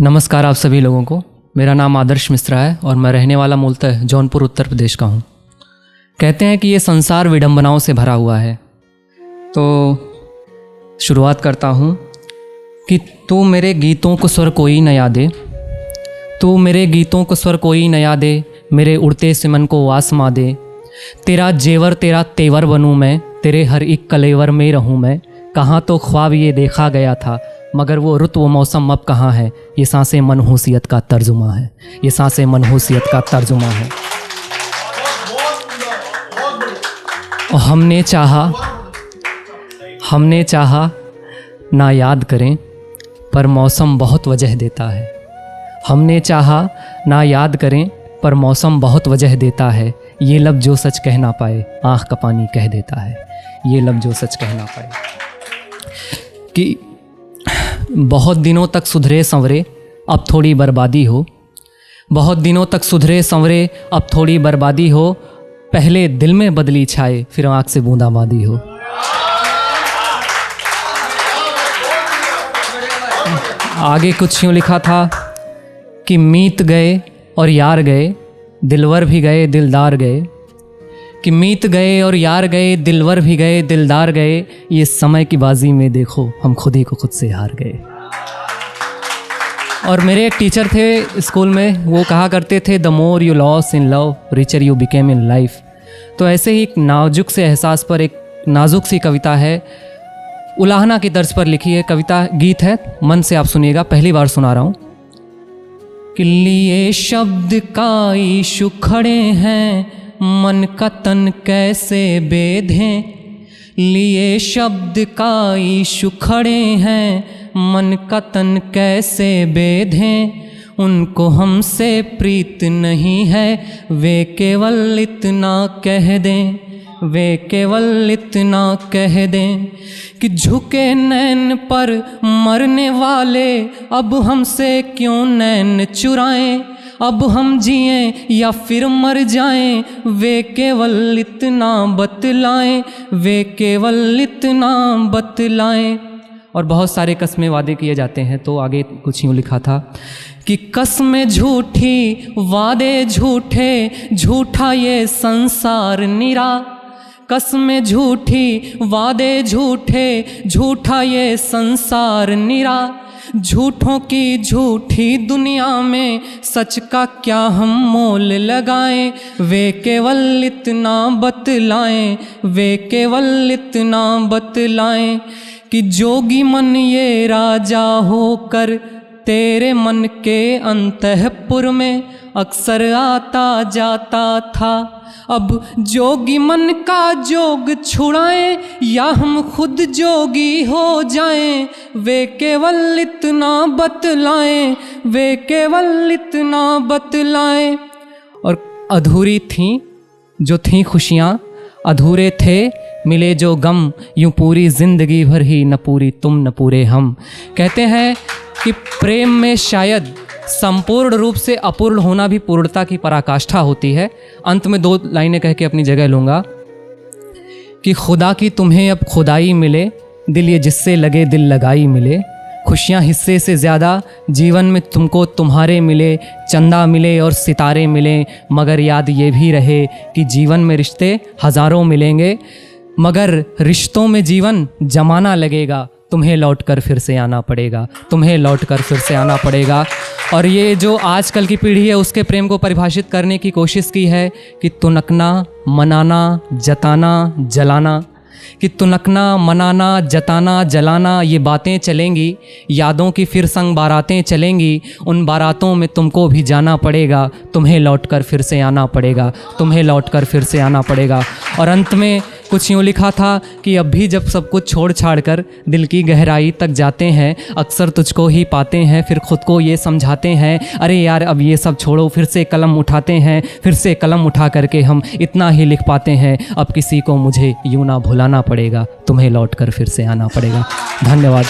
नमस्कार आप सभी लोगों को। मेरा नाम आदर्श मिश्रा है और मैं रहने वाला मूलतः जौनपुर उत्तर प्रदेश का हूँ। कहते हैं कि ये संसार विडंबनाओं से भरा हुआ है, तो शुरुआत करता हूँ कि तू मेरे गीतों को स्वर कोई न यादे, तू मेरे गीतों को स्वर कोई न यादे, मेरे उड़ते से मन को आसमां दे। तेरा जेवर तेरा तेवर बनूँ मैं, तेरे हर एक कलेवर में रहूँ मैं। कहाँ तो ख्वाब ये देखा गया था, मगर वो रुत वो मौसम अब कहाँ है। ये सांसें मनहूसियत का तर्जुमा है, ये सांसें मनहूसियत का तर्जुमा है। और हमने चाहा ना याद करें, पर मौसम बहुत वजह देता है। हमने चाहा ना याद करें, पर मौसम बहुत वजह देता है। ये लब जो सच कह ना पाए, आँख का पानी कह देता है। ये लब जो सच कह ना पाए। कि बहुत दिनों तक सुधरे संवरे, अब थोड़ी बर्बादी हो। बहुत दिनों तक सुधरे संवरे, अब थोड़ी बर्बादी हो। पहले दिल में बदली छाए, फिर आँख से बूंदाबांदी हो। आगे कुछ यूँ लिखा था कि मीत गए और यार गए, दिलवर भी गए दिलदार गए। कि मीत गए और यार गए, दिलवर भी गए दिलदार गए। ये समय की बाजी में देखो, हम खुद ही को खुद से हार गए। और मेरे एक टीचर थे स्कूल में, वो कहा करते थे the more you lose in love, richer you became in life. तो ऐसे ही एक नाजुक से एहसास पर एक नाजुक सी कविता है, उलाहना की तर्ज पर लिखी है कविता। गीत है, मन से आप सुनिएगा, पहली बार सुना रहा हूँ। कि लिए शब्द का इशू खड़े हैं, मन का तन कैसे बेधें। लिए शब्द का इशू खड़े हैं, मन का तन कैसे बेधें। उनको हमसे प्रीत नहीं है, वे केवल इतना कह दें, वे केवल इतना कह दें। कि झुके नैन पर मरने वाले, अब हमसे क्यों नैन चुराएं। अब हम जिएं या फिर मर जाएं, वे केवल इतना बतलाएं, वे केवल इतना बतलाएं। और बहुत सारे कस्में वादे किए जाते हैं, तो आगे कुछ यूँ लिखा था कि कस्में झूठी वादे झूठे, झूठा ये संसार निरा। कस्में झूठी वादे झूठे, झूठा ये संसार निरा। झूठों की झूठी दुनिया में सच का क्या हम मोल लगाएं। वे केवल इतना बतलाएं, वे केवल इतना बतलाएं। कि जोगी मन ये राजा होकर, तेरे मन के अंतःपुर में अक्सर आता जाता था। अब जोगी मन का जोग छुड़ाएं, या हम खुद जोगी हो जाएं। वे केवल इतना बतलाएं, वे केवल इतना बतलाएं। और अधूरी थीं जो थीं खुशियाँ, अधूरे थे मिले जो गम। यूँ पूरी जिंदगी भर ही न पूरी तुम न पूरे हम। कहते हैं कि प्रेम में शायद संपूर्ण रूप से अपूर्ण होना भी पूर्णता की पराकाष्ठा होती है। अंत में 2 लाइनें कह के अपनी जगह लूँगा कि खुदा की तुम्हें अब खुदाई मिले, दिल ये जिससे लगे दिल लगाई मिले। खुशियाँ हिस्से से ज़्यादा जीवन में तुमको तुम्हारे मिले, चंदा मिले और सितारे मिले। मगर याद ये भी रहे कि जीवन में रिश्ते हज़ारों मिलेंगे, मगर रिश्तों में जीवन जमाना लगेगा। तुम्हें लौटकर फिर से आना पड़ेगा, तुम्हें लौटकर फिर से आना पड़ेगा। और ये जो आजकल की पीढ़ी है, उसके प्रेम को परिभाषित करने की कोशिश की है कि तुनकना, मनाना, जताना, जलाना। कि तुनकना, मनाना, जताना, जलाना ये बातें चलेंगी। यादों की फिर संग बारातें चलेंगी। उन बारातों में तुमको भी जाना पड़ेगा। तुम्हें लौटकर फिर से आना पड़ेगा, तुम्हें लौटकर फिर से आना पड़ेगा। और अंत में कुछ यूँ लिखा था कि अब भी जब सब कुछ छोड़ छाड़ कर दिल की गहराई तक जाते हैं, अक्सर तुझको ही पाते हैं। फिर खुद को ये समझाते हैं, अरे यार अब ये सब छोड़ो। फिर से कलम उठाते हैं, फिर से कलम उठा करके हम इतना ही लिख पाते हैं, अब किसी को मुझे यूँ ना भुलाना पड़ेगा, तुम्हें लौटकर फिर से आना पड़ेगा। धन्यवाद।